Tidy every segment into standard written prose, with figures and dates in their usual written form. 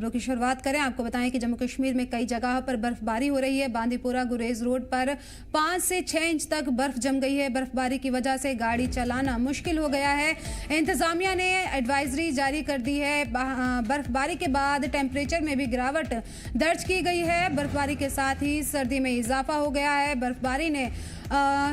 खबरों की शुरुआत करें। आपको बताएं कि जम्मू कश्मीर में कई जगह पर बर्फबारी हो रही है। बांदीपुरा गुरेज रोड पर 5 से 6 इंच तक बर्फ जम गई है। बर्फबारी की वजह से गाड़ी चलाना मुश्किल हो गया है। इंतजामिया ने एडवाइजरी जारी कर दी है। बर्फबारी के बाद टेम्परेचर में भी गिरावट दर्ज की गई है। बर्फबारी के साथ ही सर्दी में इजाफा हो गया है। बर्फबारी ने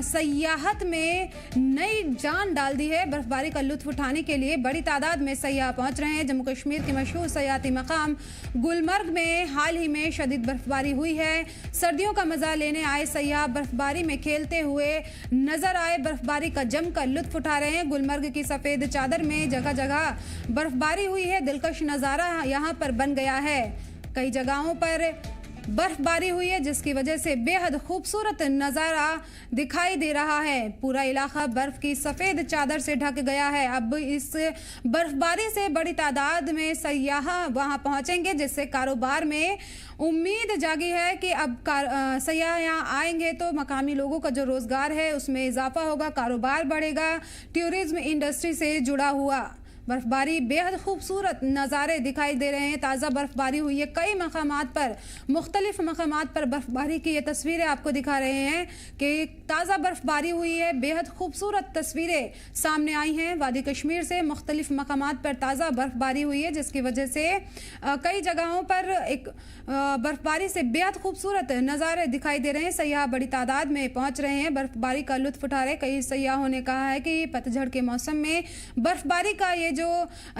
सयाहत में नई जान डाल दी है। बर्फबारी का लुत्फ उठाने के लिए बड़ी तादाद में सयाह पहुंच रहे हैं। जम्मू कश्मीर के मशहूर सयाहती मकाम गुलमर्ग में हाल ही में शदीद बर्फबारी हुई है। सर्दियों का मजा लेने आए सयाह बर्फबारी में खेलते हुए नजर आए। बर्फबारी का जमकर लुत्फ उठा रहे हैं। गुलमर्ग की सफेद चादर में जगह जगह बर्फबारी हुई है। दिलकश नजारा यहाँ पर बन गया है। कई जगहों पर बर्फबारी हुई है जिसकी वजह से बेहद खूबसूरत नज़ारा दिखाई दे रहा है। पूरा इलाका बर्फ की सफ़ेद चादर से ढक गया है। अब इस बर्फबारी से बड़ी तादाद में सयाह वहां पहुंचेंगे, जिससे कारोबार में उम्मीद जागी है कि अब सयाह यहाँ आएंगे तो मकामी लोगों का जो रोज़गार है उसमें इजाफा होगा, कारोबार बढ़ेगा। टूरिज्म इंडस्ट्री से जुड़ा हुआ बर्फबारी बेहद खूबसूरत नज़ारे दिखाई दे रहे हैं। ताज़ा बर्फबारी हुई है कई मकामात पर, मुख्तलिफ मकामात पर बर्फबारी की ये तस्वीरें आपको दिखा रहे हैं कि ताज़ा बर्फबारी हुई है। बेहद खूबसूरत तस्वीरें सामने आई हैं वादी कश्मीर से। मुख्तलिफ मकामात पर ताज़ा बर्फबारी हुई है जिसकी वजह से कई जगहों पर एक बर्फबारी से बेहद खूबसूरत नज़ारे दिखाई दे रहे हैं। सयाह बड़ी तादाद में पहुंच रहे हैं, बर्फबारी का लुत्फ उठा रहे। कई सयाहों ने कहा है कि पतझड़ के मौसम में बर्फबारी का ये जो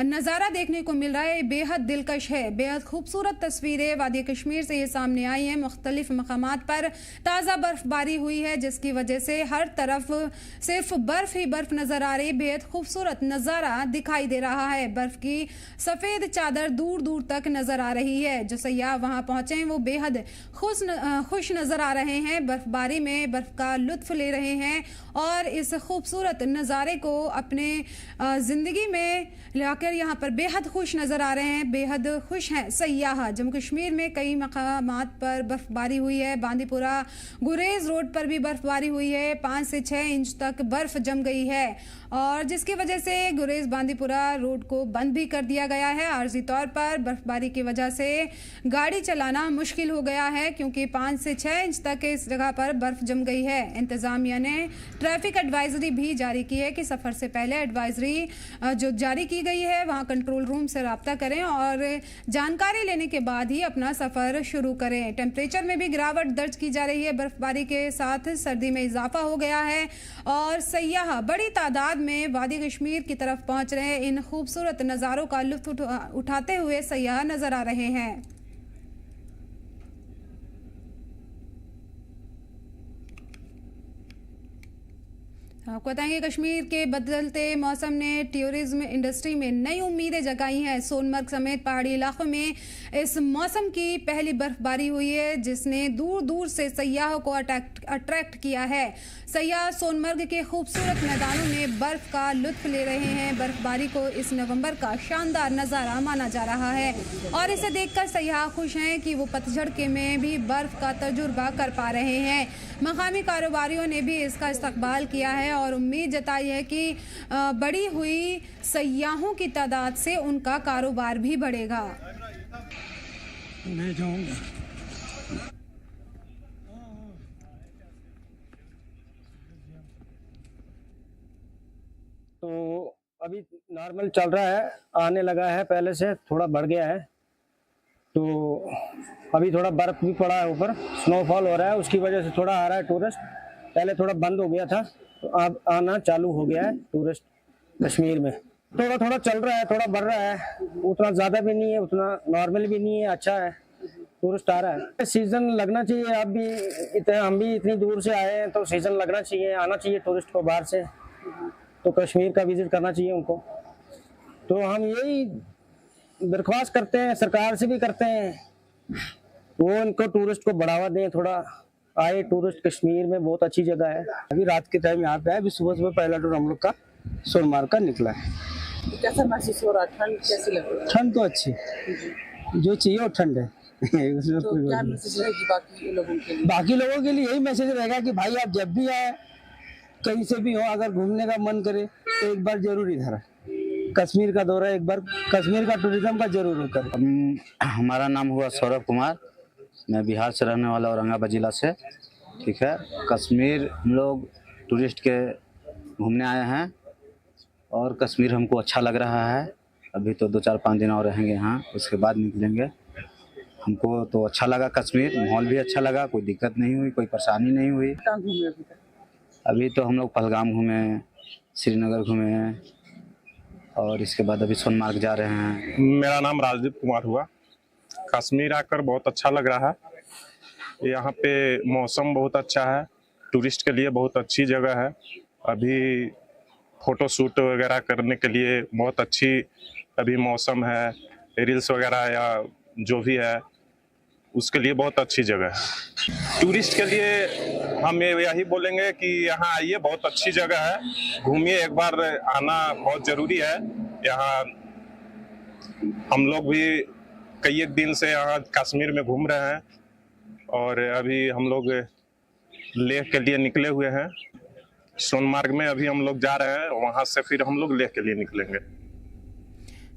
नज़ारा देखने को मिल रहा है बेहद दिलकश है। बेहद खूबसूरत तस्वीरें वादी कश्मीर से ये सामने आई हैं। मुख्तलिफ मकामात पर ताज़ा बर्फबारी हुई है जिसकी वजह से हर तरफ सिर्फ बर्फ ही बर्फ नज़र आ रही। बेहद खूबसूरत नज़ारा दिखाई दे रहा है। बर्फ की सफ़ेद चादर दूर दूर तक नज़र आ रही है। जो सयाह वहाँ पहुँचे हैं वो बेहद खुश नज़र आ रहे हैं। बर्फबारी में बर्फ का लुत्फ ले रहे हैं और इस खूबसूरत नज़ारे को अपने ज़िंदगी में लाकर यहाँ पर बेहद खुश नज़र आ रहे हैं। बेहद खुश हैं सयाह। जम्मू कश्मीर में कई मकामात पर बर्फबारी हुई है। बांदीपुरा गुरेज रोड पर भी बर्फबारी हुई है। 5 से 6 इंच तक बर्फ जम गई है और जिसकी वजह से गुरेज बांदीपुरा रोड को बंद भी कर दिया गया है। आर्जी तौर पर बर्फबारी की वजह से गाड़ी चलाना मुश्किल हो गया है क्योंकि 5 से 6 इंच तक इस जगह पर बर्फ जम गई है। इंतजामिया ने ट्रैफिक एडवाइजरी भी जारी की है कि सफ़र से पहले एडवाइजरी जो जारी की गई है वहां कंट्रोल रूम से रब्ता करें और जानकारी लेने के बाद ही अपना सफ़र शुरू करें। टेम्परेचर में भी गिरावट दर्ज की जा रही है। बर्फबारी के साथ सर्दी में इजाफा हो गया है और सयाह बड़ी तादाद में वादी कश्मीर की तरफ पहुंच रहे हैं। इन खूबसूरत नज़ारों का लुत्फ उठाते हुए सयाह नजर आ रहे हैं। आपको बताएंगे कश्मीर के बदलते मौसम ने टूरिज्म इंडस्ट्री में नई उम्मीदें जगाई हैं। सोनमर्ग समेत पहाड़ी इलाकों में इस मौसम की पहली बर्फबारी हुई है जिसने दूर दूर से सयाहों को अट्रैक्ट किया है। सयाह सोनमर्ग के खूबसूरत मैदानों में बर्फ का लुत्फ ले रहे हैं। बर्फबारी को इस नवंबर का शानदार नज़ारा माना जा रहा है और इसे देखकर सयाह खुश हैं कि वो पतझड़ के में भी बर्फ का तजुर्बा कर पा रहे हैं। मकामी कारोबारियों ने भी इसका इस्तकबाल किया है और उम्मीद जताई है कि बढ़ी हुई सयाहों की तादाद से उनका कारोबार भी बढ़ेगा। मैं जाऊंगा तो अभी नॉर्मल चल रहा है, आने लगा है, पहले से थोड़ा बढ़ गया है। तो अभी थोड़ा बर्फ भी पड़ा है, ऊपर स्नोफॉल हो रहा है, उसकी वजह से थोड़ा आ रहा है टूरिस्ट। पहले थोड़ा बंद हो गया था तो अब आना चालू हो गया है टूरिस्ट कश्मीर में। थोड़ा थोड़ा चल रहा है, थोड़ा बढ़ रहा है, उतना ज़्यादा भी नहीं है, उतना नॉर्मल भी नहीं है, अच्छा है, टूरिस्ट आ रहा है। सीज़न लगना चाहिए। अब भी हम भी इतनी दूर से आए हैं तो सीज़न लगना चाहिए, आना चाहिए टूरिस्ट को बाहर से, तो कश्मीर का विजिट करना चाहिए उनको। तो हम यही दरख्वास्त करते हैं, सरकार से भी करते हैं, वो इनको टूरिस्ट को बढ़ावा दें, थोड़ा आए टूरिस्ट। कश्मीर में बहुत अच्छी जगह है। अभी रात के टाइम यहाँ पे है, अभी सुबह सुबह पहला टूर हम लोग का सोनमार्ग का निकला है। कैसा महसूस हो रहा है? ठंड कैसी लग रही है? ठंड तो अच्छी, जो चाहिए वो ठंड है। उसमें तो क्या मैसेज रहेगी बाकी लोगों के लिए? बाकी लोगों के लिए यही मैसेज रहेगा कि भाई आप जब भी आए, कहीं से भी हो, अगर घूमने का मन करे तो एक बार जरूर इधर आए। कश्मीर का दौरा एक बार कश्मीर का टूरिज्म का जरूर करें। हमारा नाम हुआ सौरभ कुमार, मैं बिहार से रहने वाला औरंगाबाद जिला से। ठीक है, कश्मीर हम लोग टूरिस्ट के घूमने आए हैं और कश्मीर हमको अच्छा लग रहा है। अभी तो 2-4-5 दिन और रहेंगे यहाँ, उसके बाद निकलेंगे। हमको तो अच्छा लगा कश्मीर, माहौल भी अच्छा लगा, कोई दिक्कत नहीं हुई, कोई परेशानी नहीं हुई। कहाँ घूमे अभी तक? अभी तो हम लोग पहलगाम घूमे, श्रीनगर घूमे और इसके बाद अभी सोनमार्ग जा रहे हैं। मेरा नाम राजदीप कुमार हुआ। कश्मीर आकर बहुत अच्छा लग रहा है। यहाँ पे मौसम बहुत अच्छा है, टूरिस्ट के लिए बहुत अच्छी जगह है। अभी फ़ोटो शूट वगैरह करने के लिए बहुत अच्छी अभी मौसम है। रील्स वगैरह या जो भी है उसके लिए बहुत अच्छी जगह है। टूरिस्ट के लिए हम यही बोलेंगे कि यहाँ आइए, बहुत अच्छी जगह है, घूमिए, एक बार आना बहुत ज़रूरी है। यहाँ हम लोग भी कई एक दिन से यहाँ कश्मीर में घूम रहे हैं और अभी हम लोग लेह के लिए निकले हुए हैं। सोनमार्ग में अभी हम लोग जा रहे हैं, वहाँ से फिर हम लोग लेह के लिए निकलेंगे।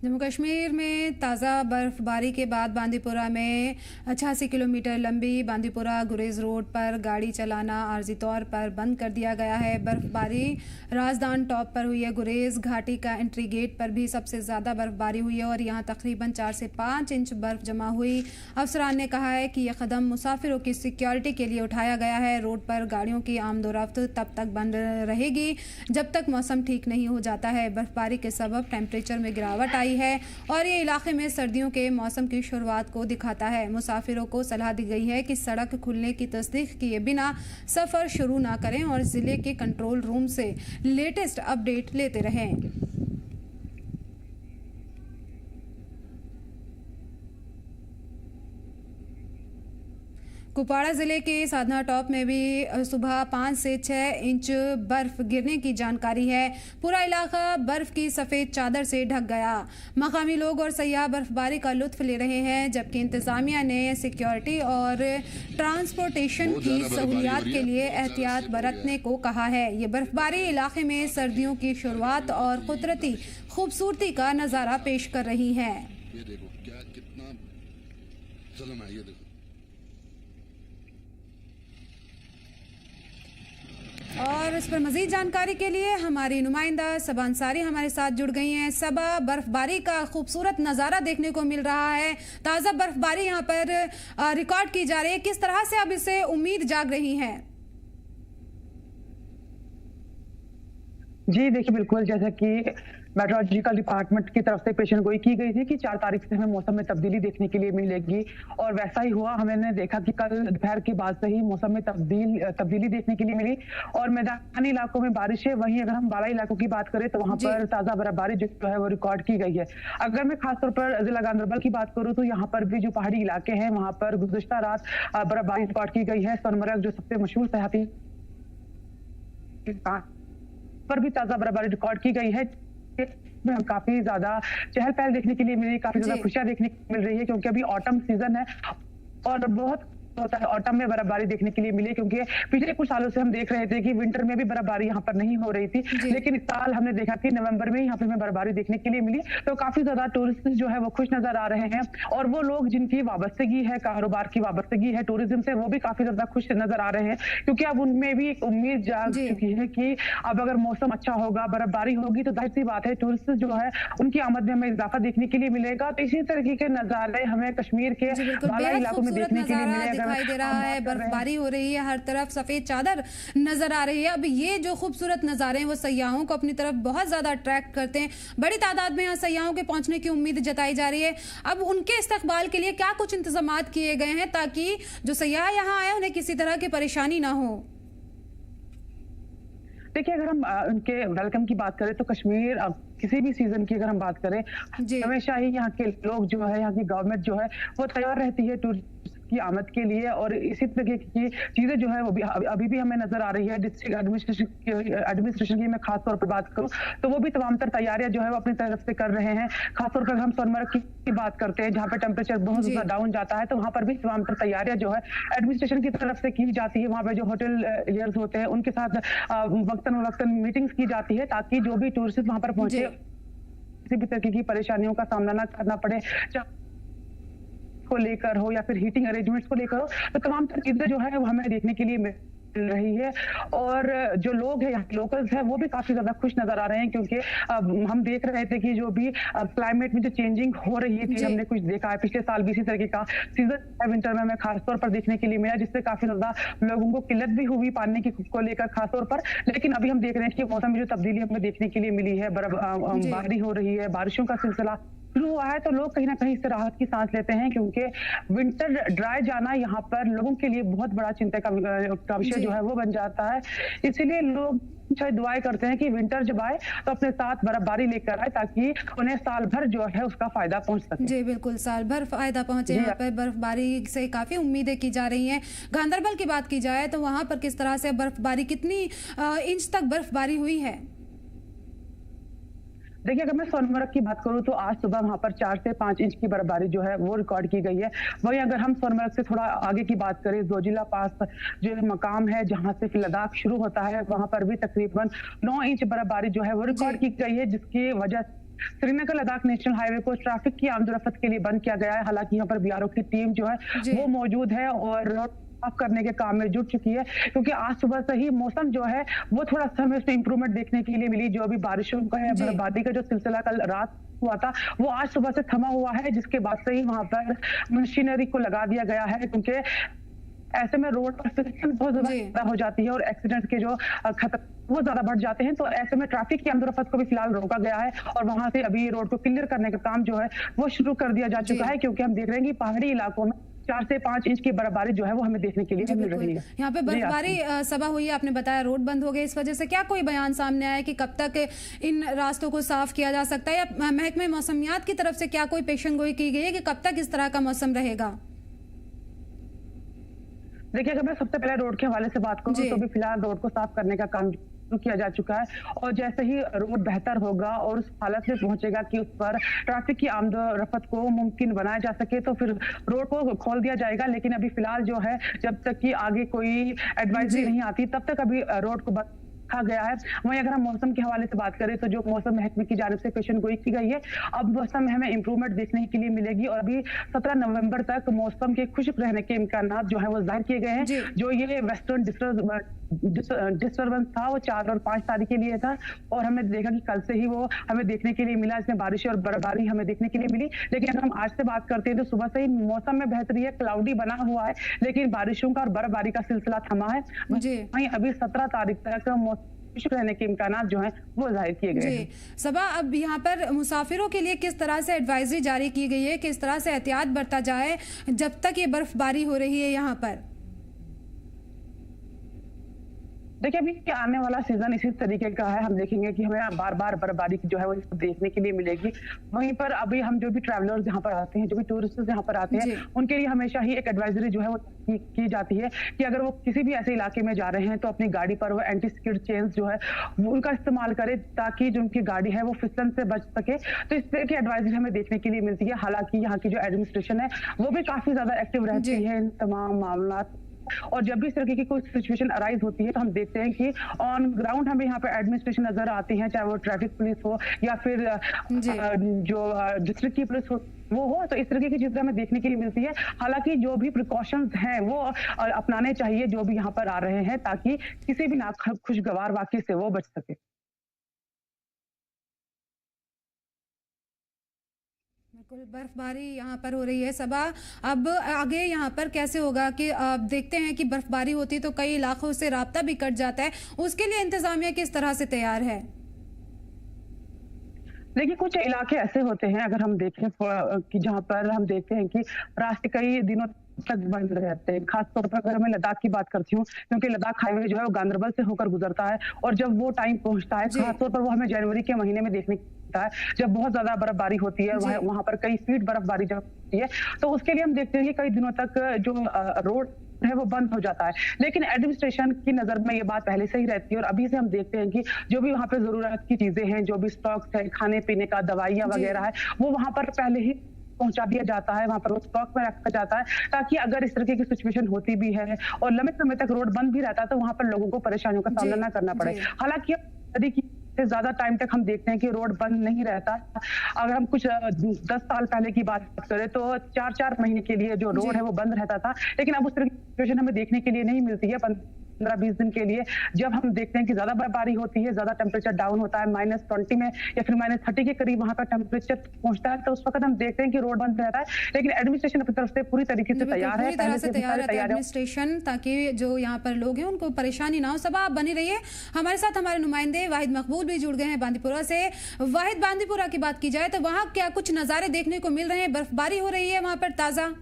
जम्मू कश्मीर में ताज़ा बर्फबारी के बाद बांदीपुरा में 86 किलोमीटर लंबी बांदीपुरा गुरेज रोड पर गाड़ी चलाना आर्जी तौर पर बंद कर दिया गया है। बर्फबारी राजदान टॉप पर हुई है। गुरेज घाटी का एंट्री गेट पर भी सबसे ज़्यादा बर्फबारी हुई है और यहाँ तकरीबन 4 से 5 इंच बर्फ जमा हुई। अफसरान ने कहा है कि यह कदम मुसाफिरों की सिक्योरिटी के लिए उठाया गया है। रोड पर गाड़ियों की आमदोरफ्त तब तक बंद रहेगी जब तक मौसम ठीक नहीं हो जाता है। बर्फबारी के सबब टेम्परेचर में गिरावट आई है और ये इलाके में सर्दियों के मौसम की शुरुआत को दिखाता है। मुसाफिरों को सलाह दी गई है कि सड़क खुलने की तस्दीक किए बिना सफ़र शुरू ना करें और ज़िले के कंट्रोल रूम से लेटेस्ट अपडेट लेते रहें। कुपवाड़ा ज़िले के साधना टॉप में भी सुबह 5 से 6 इंच बर्फ गिरने की जानकारी है। पूरा इलाका बर्फ की सफ़ेद चादर से ढक गया। मकामी लोग और सयाह बर्फबारी का लुत्फ ले रहे हैं, जबकि इंतज़ामिया ने सिक्योरिटी और ट्रांसपोर्टेशन की सहूलियात के लिए एहतियात बरतने को कहा है। ये बर्फबारी इलाके में सर्दियों की शुरुआत और कुदरती खूबसूरती का नज़ारा पेश कर रही है। ये देखो क्या कितना ज़ुल्म है, ये देखो। और इस पर मजीद जानकारी के लिए हमारी नुमाइंदा सबा अंसारी हमारे साथ जुड़ गई हैं। सबा, बर्फबारी का खूबसूरत नज़ारा देखने को मिल रहा है, ताज़ा बर्फबारी यहाँ पर रिकॉर्ड की जा रही है, किस तरह से अब इससे उम्मीद जाग रही है? जी देखिए, बिल्कुल जैसा कि मेट्रोलॉजिकल डिपार्टमेंट की तरफ से पेशन गोई की गई थी कि 4 तारीख से हमें मौसम में तब्दीली देखने के लिए मिलेगी और वैसा ही हुआ। हमने देखा कि कल दोपहर के बाद से ही मौसम में तब्दीली देखने के लिए मिली और मैदानी इलाकों में बारिश है। वहीं अगर हम बाला इलाकों की बात करें तो वहां पर ताज़ा बर्फबारी जो है वो रिकॉर्ड की गई है। अगर मैं खासतौर पर जिला गांधरबल की बात करूँ तो यहाँ पर भी जो पहाड़ी इलाके हैं वहां पर गुज़िश्ता रात बर्फबारी रिकॉर्ड की गई है। सोनमर्ग जो सबसे मशहूर सयाहती पर भी ताज़ा बर्फबारी रिकॉर्ड की गई है। काफी ज्यादा चहल पहल देखने के लिए मिली, काफी ज्यादा खुशियां देखने को मिल रही है क्योंकि अभी ऑटम सीजन है और बहुत होता है ऑटम में बर्फबारी देखने के लिए मिली, क्योंकि पिछले कुछ सालों से हम देख रहे थे कि विंटर में भी बर्फबारी यहाँ पर नहीं हो रही थी, लेकिन इस साल हमने देखा कि नवंबर में यहाँ पे हमें बर्फबारी देखने के लिए मिली। तो काफी ज्यादा टूरिस्ट जो है वो खुश नजर आ रहे हैं और वो लोग जिनकी वाबस्तगी है, कारोबार की वाबस्तगी है टूरिज्म से, वो भी काफी ज्यादा खुश नजर आ रहे हैं क्योंकि अब उनमें भी एक उम्मीद जाग चुकी है कि अब अगर मौसम अच्छा होगा, बर्फबारी होगी तो जाहिर सी बात है टूरिस्ट जो है उनकी आमद में हमें इजाफा देखने के लिए मिलेगा। तो इसी तरीके के नजारे हमें कश्मीर के बाला इलाकों में देखने के लिए मिलेगा। दिखाई दे रहा है, बर्फबारी हो रही है, हर तरफ सफेद चादर नजर आ रही है। अब ये जो खूबसूरत नजारे हैं वो सयाहों को अपनी तरफ बहुत ज्यादा अट्रैक्ट करते हैं। बड़ी तादाद में यहाँ सयाहों के पहुंचने की उम्मीद जताई जा रही है। अब उनके इस्तकबाल के लिए क्या कुछ इंतजामात किए गए हैं ताकि जो सयाह यहाँ आए उन्हें किसी तरह की परेशानी ना हो? देखिए, अगर हम उनके वेलकम की बात करें तो कश्मीर किसी भी सीजन की अगर हम बात करें हमेशा ही यहाँ के लोग जो है, यहाँ की गवर्नमेंट जो है वो तैयार रहती है टूरिस्ट की आमद के लिए और इसी तरह की चीजें जो है वो भी अभी भी हमें नजर आ रही है। डिस्ट्रिक्ट एडमिनिस्ट्रेशन की मैं खास तौर पर बात करूं तो वो भी तमाम तर तैयारियां जो है वो अपनी तरफ से कर रहे हैं। खासतौर पर हम सोनमर्ग की बात करते हैं जहाँ पे टेम्परेचर बहुत ज्यादा डाउन जाता है, तो वहाँ पर भी तमाम तर तैयारियां जो है एडमिनिस्ट्रेशन की तरफ से की जाती है। वहाँ पे जो होटल एरियर्स होते हैं उनके साथ वक्तन मीटिंग्स की जाती है ताकि जो भी टूरिस्ट वहाँ पर पहुंचे किसी भी तरीके की परेशानियों का सामना ना करना पड़े, को लेकर हो या फिर हीटिंग अरेंजमेंट्स को लेकर हो, तो तमाम चीजें जो है वो हमें देखने के लिए मिल रही है। और जो लोग हैं यहाँ लोकल्स हैं वो भी काफी ज्यादा खुश नजर आ रहे हैं, क्योंकि हम देख रहे थे कि जो भी क्लाइमेट में जो चेंजिंग हो रही थी, हमने कुछ देखा है पिछले साल भी इसी तरीके का सीजन विंटर में हमें खासतौर पर देखने के लिए मिला, जिससे काफी ज्यादा लोगों को किल्लत भी हुई पानी की को लेकर खासतौर पर। लेकिन अभी हम देख रहे हैं कि मौसम में जो तब्दीली हमें देखने के लिए मिली है, बर्फबारी हो रही है, बारिशों का सिलसिला शुरू हुआ है, तो लोग कहीं ना कहीं इससे राहत की सांस लेते हैं, क्योंकि विंटर ड्राई जाना यहाँ पर लोगों के लिए बहुत बड़ा चिंता का विषय जो है वो बन जाता है। इसीलिए लोग दुआएं करते हैं कि विंटर जब आए तो अपने साथ बर्फबारी लेकर आए, ताकि उन्हें साल भर जो है उसका फायदा पहुंच सके। जी बिल्कुल, साल भर फायदा पहुंचे। यहाँ पर बर्फबारी से काफी उम्मीदें की जा रही हैं। गांधरबल की बात की जाए तो वहां पर किस तरह से बर्फबारी, कितनी इंच तक बर्फबारी हुई है? देखिए, अगर मैं सोनमर्ग की बात करूं तो आज सुबह वहां पर 4 से 5 इंच की बर्फबारी जो है वो रिकॉर्ड की गई है। वहीं अगर हम सोनमर्ग से थोड़ा आगे की बात करें, जोजिला पास जो मकाम है जहां से लद्दाख शुरू होता है, वहां पर भी तकरीबन 9 इंच बर्फबारी जो है वो रिकॉर्ड की गई है, जिसकी वजह श्रीनगर लद्दाख नेशनल हाईवे को ट्रैफिक की आमदोरफ्त के लिए बंद किया गया है। हालांकि यहाँ पर बीआरओ की टीम जो है वो मौजूद है और साफ करने के काम में जुट चुकी है, क्योंकि आज सुबह से ही मौसम जो है वो थोड़ा सा हमें उसमें इंप्रूवमेंट देखने के लिए मिली। जो अभी बारिशों का है, बर्फबारी का जो सिलसिला कल रात हुआ था वो आज सुबह से थमा हुआ है, जिसके बाद से ही वहां पर मशीनरी को लगा दिया गया है, क्योंकि ऐसे में रोड पर फ्रिक्शन बहुत ज्यादा हो जाती है और एक्सीडेंट्स के जो खतरे वो ज्यादा बढ़ जाते हैं। तो ऐसे में ट्रैफिक की आमदोरफ्त को भी फिलहाल रोका गया है और वहां से अभी रोड को क्लियर करने का काम जो है वो शुरू कर दिया जा चुका है, क्योंकि हम देख रहे हैं कि पहाड़ी इलाकों में 4 से 5 इंच की बर्फबारी जो है वो हमें देखने के लिए मिल रही है। यहाँ पे बर्फबारी सभा हुई है, आपने बताया रोड बंद हो गए, इस वजह से क्या कोई बयान सामने आया कि कब तक इन रास्तों को साफ किया जा सकता है, या महकमे मौसमियात की तरफ से क्या कोई पेशेंगोई की गई है कि कब तक इस तरह का मौसम रहेगा? देखिए, अगर मैं सबसे पहले रोड के हवाले से बात करूं तो भी फिलहाल रोड को साफ करने का काम किया जा चुका है, और जैसे ही रोड बेहतर होगा और उस हालत में पहुंचेगा कि उस पर ट्रैफिक की आमदोरफ्त को मुमकिन बनाया जा सके, तो फिर रोड को खोल दिया जाएगा। लेकिन अभी फिलहाल जो है, जब तक कि आगे कोई एडवाइजरी नहीं आती तब तक अभी रोड को रखा गया है। वहीं अगर हम मौसम के हवाले से बात करें तो जो मौसम महकमे की जानिब से पेशन गोई की गई है, अब मौसम में हमें इंप्रूवमेंट देखने के लिए मिलेगी और अभी 17 नवंबर तक मौसम के खुश्क रहने के इम्कानात जो है वो जाहिर किए गए हैं। जो ये वेस्टर्न डिस्टर्बेंस था वो 4 और 5 तारीख के लिए था और हमने देखा कि कल से ही वो हमें देखने के लिए मिला, इसमें बारिश और बर्फबारी हमें देखने के लिए मिली। लेकिन अगर हम आज से बात करते हैं तो सुबह से ही मौसम में बेहतरी है, क्लाउडी बना हुआ है, लेकिन बारिशों का और बर्फबारी का सिलसिला थमा है। वहीं अभी 17 तारीख तक मौसम रहने के इम्कानात जो हैं वो जाहिर किए गए हैं। सबा, अब यहाँ पर मुसाफिरों के लिए किस तरह से एडवाइजरी जारी की गई है, किस तरह से एहतियात बरता जाए जब तक ये बर्फबारी हो रही है यहाँ पर? देखिए, अभी आने वाला सीजन इसी तरीके का है, हम देखेंगे कि हमें बार बार बर्फबारी जो है वो देखने के लिए मिलेगी। वहीं पर अभी हम जो भी ट्रैवलर्स यहाँ पर आते हैं, जो भी टूरिस्ट यहाँ पर आते हैं, उनके लिए हमेशा ही एक एडवाइजरी जो है वो की जाती है कि अगर वो किसी भी ऐसे इलाके में जा रहे हैं तो अपनी गाड़ी पर वो एंटी स्किड चेन्स जो है वो उनका इस्तेमाल करें, ताकि जो उनकी गाड़ी है वो फिसलन से बच सके। तो इस तरह की एडवाइजरी हमें देखने के लिए मिलती है। हालांकि यहाँ की जो एडमिनिस्ट्रेशन है वो भी काफी ज्यादा एक्टिव रहती है इन तमाम मामला, और जब भी इस तरह की कोई सिचुएशन अराइज होती है तो हम देखते हैं कि ऑन ग्राउंड हमें यहाँ पे एडमिनिस्ट्रेशन नजर आती है, चाहे वो ट्रैफिक पुलिस हो या फिर जो डिस्ट्रिक्ट की पुलिस हो वो हो। तो इस तरह की चीजें हमें देखने के लिए मिलती है। हालांकि जो भी प्रिकॉशंस हैं वो अपनाने चाहिए जो भी यहाँ पर आ रहे हैं, ताकि किसी भी नाखुशगवार वाकये से वो बच सके। बिल्कुल, बर्फबारी यहाँ पर हो रही है। सबा, अब आगे यहाँ पर कैसे होगा कि देखते हैं कि बर्फबारी होती है तो कई इलाकों से राब्ता भी कट जाता है, उसके लिए इंतजामिया किस तरह से तैयार है? देखिए, कुछ इलाके ऐसे होते हैं अगर हम देखें कि जहाँ पर हम देखते हैं कि रास्ते कई दिनों तक बंद रहते हैं। खासतौर पर अगर मैं लद्दाख की बात करती हूँ, क्योंकि लद्दाख हाईवे जो है वो गांधरबल से होकर गुजरता है, और जब वो टाइम पहुंचता है खासतौर पर वो हमें जनवरी के महीने में देखने को मिलता है, जब बहुत ज्यादा बर्फबारी होती है, वहां पर कई फीट बर्फबारी जब होती है, तो उसके लिए हम देखते हैं कि कई दिनों तक जो रोड है वो बंद हो जाता है। लेकिन एडमिनिस्ट्रेशन की नजर में ये बात पहले से ही रहती है और अभी से हम देखते हैं कि जो भी वहां पे जरूरत की चीजें हैं, जो भी स्टॉक्स है, खाने पीने का, दवाइयां वगैरह है, वो वहां पर पहले ही पहुंचा दिया जाता है, वहां पर वो स्टॉक में रखा जाता है, ताकि अगर इस तरह की सिचुएशन होती भी है और लंबे समय तक रोड बंद भी रहता है तो वहां पर लोगों को परेशानियों का सामना ना करना पड़े। हालांकि से ज्यादा टाइम तक हम देखते हैं कि रोड बंद नहीं रहता। अगर हम कुछ 10 साल पहले की बात करें तो 4-4 महीने के लिए जो रोड है वो बंद रहता था, लेकिन अब उस तरह की सिचुएशन हमें देखने के लिए नहीं मिलती है। 15-20 दिन के लिए जब हम देखते हैं कि ज्यादा बर्फबारी होती है, ज्यादा टेम्परेचर डाउन होता है, -20 में या फिर -30 के करीब वहां पर टेम्परेचर पहुंचता है, तो उस वक्त हम देखते हैं कि रोड बंद रहता है। लेकिन एडमिनिस्ट्रेशन अपनी तरफ से पूरी तरीके से तैयार है, पूरी तरह से तैयार है एडमिनिस्ट्रेशन, ताकि जो यहाँ पर लोग हैं उनको परेशानी ना हो। सब आप बने रहिए हमारे साथ। हमारे नुमाइंदे वाहिद मकबूल भी जुड़ गए हैं बांदीपुरा से। वाहिद, बांदीपुरा की बात की जाए तो वहाँ क्या कुछ नजारे देखने को मिल रहे हैं? बर्फबारी हो रही है वहाँ पर ताजा?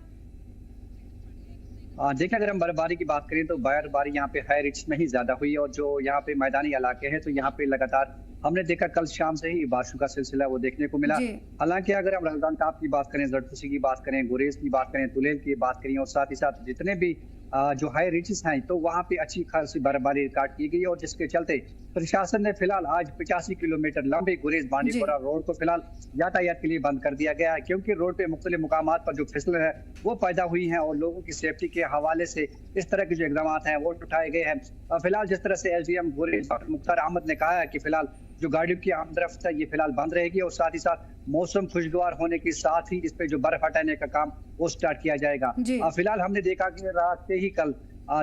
देखिए, अगर हम बर्फबारी की बात करें तो बर्फबारी यहाँ पे हाई रिच में ही ज्यादा हुई, और जो यहाँ पे मैदानी इलाके हैं तो यहाँ पे लगातार हमने देखा कल शाम से ही बारिश का सिलसिला वो देखने को मिला। हालांकि अगर हम रमजान टाप की बात करें, जरदोशी की बात करें, गुरेज की बात करें, तुलेल की बात करें, और साथ ही साथ जितने भी जो हाई रिचेस हैं तो वहाँ पे अच्छी खासी बर्फबारी रिकॉर्ड की गई, और जिसके चलते प्रशासन ने फिलहाल आज 85 किलोमीटर लंबे गुरेज बांदीपुरा रोड को फिलहाल यातायात के लिए बंद कर दिया गया है, क्योंकि रोड पे मुख्तलिफ मुकामात पर जो फिसलन है वो पैदा हुई है, और लोगों की सेफ्टी के हवाले से इस तरह के जो इकदाम हैं वो उठाए गए हैं। फिलहाल जिस तरह से SDM गुरेज डॉक्टर मुख्तार अहमद ने कहा है कि फिलहाल जो गाड़ियों की आमदरफ्त है ये फिलहाल बंद रहेगी, और साथ ही साथ मौसम खुशगवार होने के साथ ही इस पे जो बर्फ हटाने का काम वो स्टार्ट किया जाएगा। फिलहाल हमने देखा कि रात से ही कल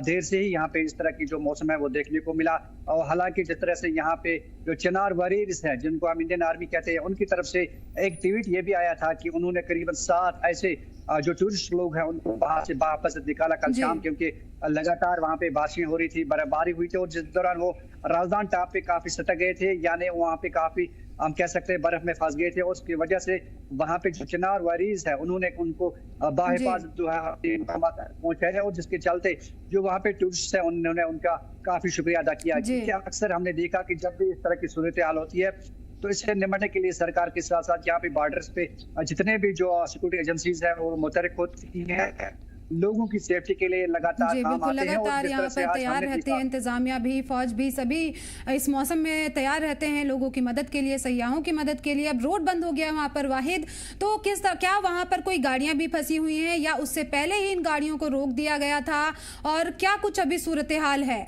देर से ही यहाँ पे इस तरह की जो मौसम है वो देखने को मिला, और हालांकि जिस तरह से यहाँ पे जो चिनार वॉरियर्स हैं जिनको हम इंडियन आर्मी कहते हैं, उनकी तरफ से एक ट्वीट ये भी आया था कि उन्होंने करीबन 7 ऐसे जो टूरिस्ट लोग हैं उनको बाहर से वापस निकाला कल शाम, क्योंकि लगातार वहाँ पे बारिशें हो रही थी, बर्फबारी हुई थी, और जिस दौरान वो राजधान टाप पे काफी सटक गए थे, यानी वहाँ पे काफी हम कह सकते हैं बर्फ में फंस गए थे, और उसकी वजह से वहाँ पे जो चिनार वारीज है उन्होंने उनको बाहिफाजत जो है पहुंचाया है, और जिसके चलते जो वहाँ पे टूरिस्ट है उन्होंने उनका काफी शुक्रिया अदा किया। क्योंकि अक्सर हमने देखा कि जब भी इस तरह की सूरत हाल होती है तो इससे निपटने के लिए सरकार के साथ साथ यहाँ पे बॉर्डर्स पे जितने भी जो सिक्योरिटी एजेंसीज है वो मुतहरिक होती है, लोगों की सेफ्टी के लिए लगातार काम आते हैं, लगातार यहाँ पर तैयार रहते हैं। इंतजामिया भी, फौज भी, सभी इस मौसम में तैयार रहते हैं लोगों की मदद के लिए, सयाहों की मदद के लिए। अब रोड बंद हो गया वहाँ पर वाहिद, तो किस तरह, क्या वहाँ पर कोई गाड़ियां भी फंसी हुई हैं या उससे पहले ही इन गाड़ियों को रोक दिया गया था, और क्या कुछ अभी सूरत हाल है?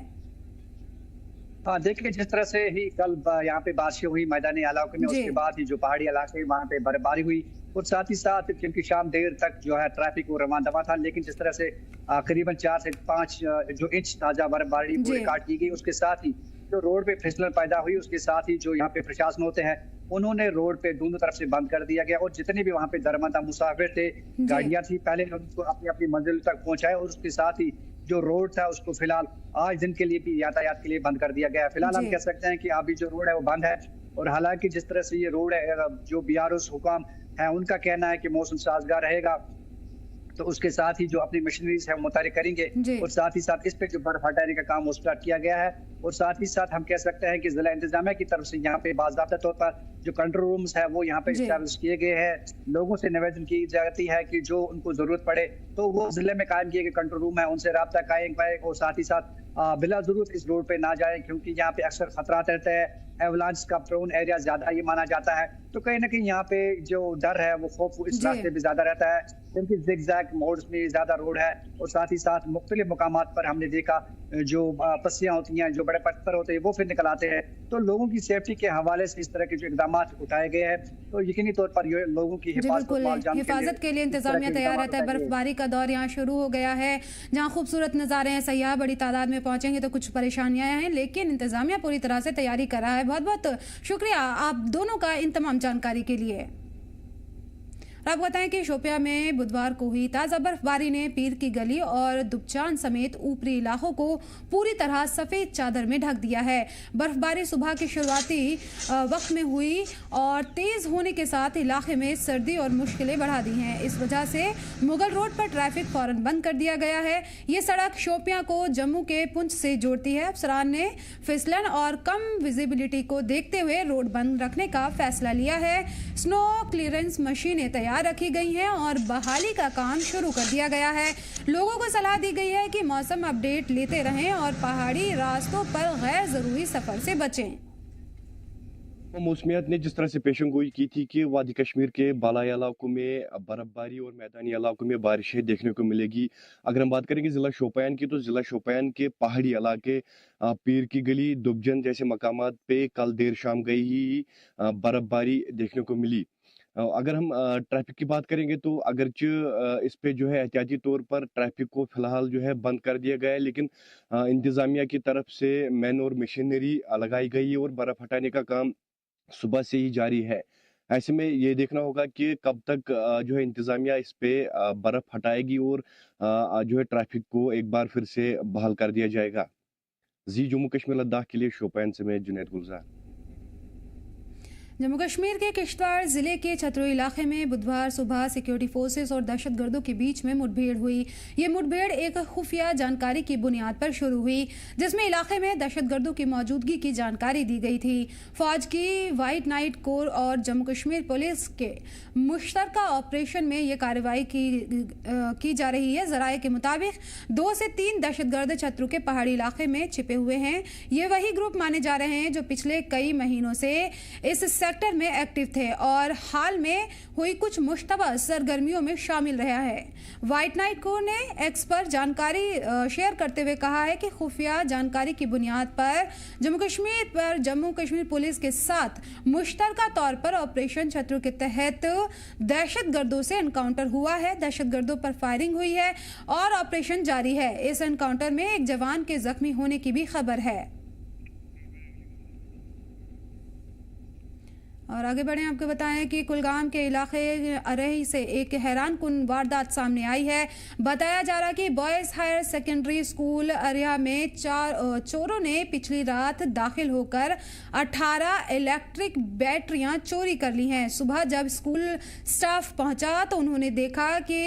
हाँ, देखिए, जिस तरह से ही कल यहाँ पे बारिश हुई मैदानी इलाकों में, उसके बाद ही जो पहाड़ी इलाके वहाँ पे बर्फबारी हुई, और साथ ही साथ क्योंकि शाम देर तक जो है ट्रैफिक वो रवान दवा था, लेकिन जिस तरह से करीबन 4 से 5 जो इंच ताजा बर्फबारी रिकॉर्ड की गई, उसके साथ ही जो रोड पे फिसलन पैदा हुई, उसके साथ ही जो यहाँ पे प्रशासन होते हैं उन्होंने रोड पे दोनों तरफ से बंद कर दिया गया, और जितने भी वहाँ पे दरमंदा मुसाफिर थे, गाड़ियां थी, पहले उनको अपनी अपनी मंजिल तक पहुंचाए, और उसके साथ ही जो रोड था उसको फिलहाल आज दिन के लिए भी यातायात के लिए बंद कर दिया गया है। फिलहाल हम कह सकते हैं कि अभी जो रोड है वो बंद है, और हालांकि जिस तरह से ये रोड है जो BROs हुकाम है उनका कहना है कि मौसम साजगार रहेगा, तो उसके साथ ही जो अपनी मशीनरीज है मुतहरिक करेंगे, और साथ ही साथ इस पे जो बर्फ हटाने का काम वो स्टार्ट किया गया है, और साथ ही साथ हम कह सकते हैं कि जिला इंतजामिया की तरफ से यहाँ पे बाज़ाब्ता तौर पर जो कंट्रोल रूम्स है वो यहाँ पे इस्टेब्लिश किए गए हैं। लोगों से निवेदन की जाती है कि जो उनको जरूरत पड़े तो वो जिले में कायम किए गए कंट्रोल रूम है उनसे रब्ता कायम करें, और साथ ही साथ बिला जरूरत इस रोड पे ना जाए, क्योंकि यहाँ पे अक्सर खतरात रहते हैं, एवलांच का प्रोन एरिया ज्यादा ये माना जाता है, तो कहीं ना कहीं यहाँ पे जो डर है वो खौफ इस रास्ते पे ज्यादा रहता है, क्योंकि जिगजैग मोड्स में ज्यादा रोड है, और साथ ही साथ मुख्तलिफ मुकामात पर हमने देखा जो पस्सियां होती हैं, जो बड़े पत्थर होते हैं वो फिर निकल आते हैं, तो लोगों की सेफ्टी के हवाले से इस तरह के जो इकदाम उठाए गए हैं, तो यकीनी तौर पर लोगों की हिफाजत के लिए इंतजामिया तैयार रहता है। बर्फबारी का दौर यहाँ शुरू हो गया है, जहाँ खूबसूरत नज़ारे हैं, सयाह बड़ी तादाद में पहुंचेंगे तो कुछ परेशानियां हैं, लेकिन इंतजामिया पूरी तरह से तैयारी कर रहा है। बहुत बहुत शुक्रिया आप दोनों का इन तमाम जानकारी के लिए। आपको बताएं कि शोपिया में बुधवार को हुई ताज़ा बर्फबारी ने पीर की गली और दुबचान समेत ऊपरी इलाकों को पूरी तरह सफ़ेद चादर में ढक दिया है। बर्फबारी सुबह के शुरुआती वक्त में हुई और तेज़ होने के साथ इलाके में सर्दी और मुश्किलें बढ़ा दी हैं। इस वजह से मुगल रोड पर ट्रैफिक फौरन बंद कर दिया गया है। ये सड़क शोपिया को जम्मू के पुंछ से जोड़ती है। अफसरान ने फिसलन और कम विजिबिलिटी को देखते हुए रोड बंद रखने का फैसला लिया है। स्नो क्लियरेंस मशीनें तैयार रखी गई हैं और बहाली का काम शुरू कर दिया गया है। लोगों को सलाह दी गई है कि मौसम अपडेट लेते रहें और पहाड़ी रास्तों पर गैर जरूरी सफर से बचें। मौसमियात ने जिस तरह से पेशन गोई की थी कि वादी कश्मीर के बालाई इलाकों में बर्फबारी और मैदानी इलाकों में बारिशें देखने को मिलेगी। अगर हम बात करेंगे ज़िला शोपियान की, तो ज़िला शोपियान के पहाड़ी इलाके पीर की गली, दुबजन जैसे मकामात पे कल देर शाम गई ही बर्फबारी देखने को मिली। अगर हम ट्रैफिक की बात करेंगे तो अगरचे इस पे जो है एहतियाती तौर पर ट्रैफिक को फिलहाल जो है बंद कर दिया गया है, लेकिन इंतज़ामिया की तरफ से मैन और मशीनरी लगाई गई है और बर्फ़ हटाने का काम सुबह से ही जारी है। ऐसे में ये देखना होगा कि कब तक जो है इंतज़ामिया इस पे बर्फ़ हटाएगी और जो है ट्रैफिक को एक बार फिर से बहाल कर दिया जाएगा। जी जम्मू कश्मीर लद्दाख के लिए शोपियान से मैं जुनैद गुलजार। जम्मू कश्मीर के किश्तवाड़ जिले के छतरू इलाके में बुधवार सुबह सिक्योरिटी फोर्सेस और दहशतगर्दों के बीच में मुठभेड़ हुई। ये मुठभेड़ एक खुफिया जानकारी की बुनियाद पर शुरू हुई, जिसमें इलाके में दहशतगर्दों की मौजूदगी की जानकारी दी गई थी। फौज की व्हाइट नाइट कोर और जम्मू कश्मीर पुलिस के मुश्तरका ऑपरेशन में ये कार्रवाई की जा रही है। जराये के मुताबिक 2 से 3 दहशतगर्द छतरू के पहाड़ी इलाके में छिपे हुए हैं। ये वही ग्रुप माने जा रहे हैं जो पिछले कई महीनों से इस सेक्टर में एक्टिव थे और हाल में हुई कुछ मुश्तबा सरगर्मियों में शामिल रहा है। व्हाइट नाइट कोर ने एक्स पर जानकारी शेयर करते हुए कहा है कि खुफिया जानकारी की बुनियाद पर जम्मू कश्मीर पुलिस के साथ मुश्तरका तौर पर ऑपरेशन छतरू के तहत दहशतगर्दों से एनकाउंटर हुआ है। दहशतगर्दों पर फायरिंग हुई है और ऑपरेशन जारी है। इस एनकाउंटर में एक जवान के जख्मी होने की भी खबर है। और आगे बढ़े, आपको बताएं कि कुलगाम के इलाके अरही से एक हैरान कुन वारदात सामने आई है। बताया जा रहा कि बॉयज़ हायर सेकेंडरी स्कूल अरिया में चोरों ने पिछली रात दाखिल होकर 18 इलेक्ट्रिक बैटरियां चोरी कर ली हैं। सुबह जब स्कूल स्टाफ पहुंचा तो उन्होंने देखा कि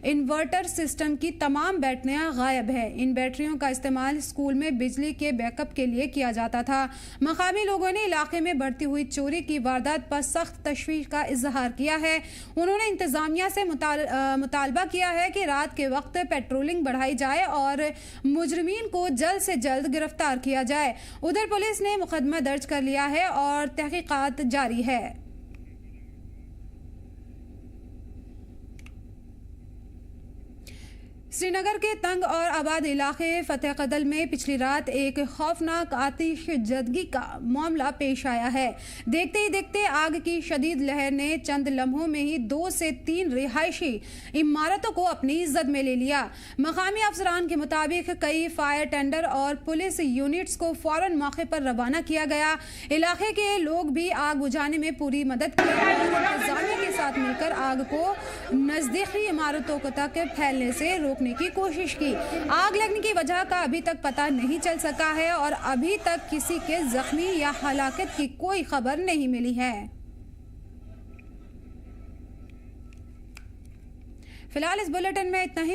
इन्वर्टर सिस्टम की तमाम बैटरियां गायब है। इन बैटरियों का इस्तेमाल स्कूल में बिजली के बैकअप के लिए किया जाता था। मकामी लोगों ने इलाके में बढ़ती हुई चोरी की वारदात पर सख्त तशवीश का इजहार किया है। उन्होंने इंतजामिया से मुतालबा किया है कि रात के वक्त पेट्रोलिंग बढ़ाई जाए और मुजरिमीन को जल्द से जल्द गिरफ्तार किया जाए। उधर पुलिस ने मुकदमा दर्ज कर लिया है और तहकीकात जारी है। श्रीनगर के तंग और आबाद इलाके फतेह कदल में पिछली रात एक खौफनाक आतिशजदगी का मामला पेश आया है। देखते ही देखते आग की शदीद लहर ने चंद लम्हों में ही 2 से 3 रिहायशी इमारतों को अपनी जद में ले लिया। मकामी अफसरान के मुताबिक कई फायर टेंडर और पुलिस यूनिट्स को फौरन मौके पर रवाना किया गया। इलाके के लोग भी आग बुझाने में पूरी मदद की और इंतजामिया के साथ मिलकर आग को नजदीकी इमारतों तक फैलने से रोकने की कोशिश की। आग लगने की वजह का अभी तक पता नहीं चल सका है और अभी तक किसी के जख्मी या हलाकत की कोई खबर नहीं मिली है। फिलहाल इस बुलेटिन में इतना ही।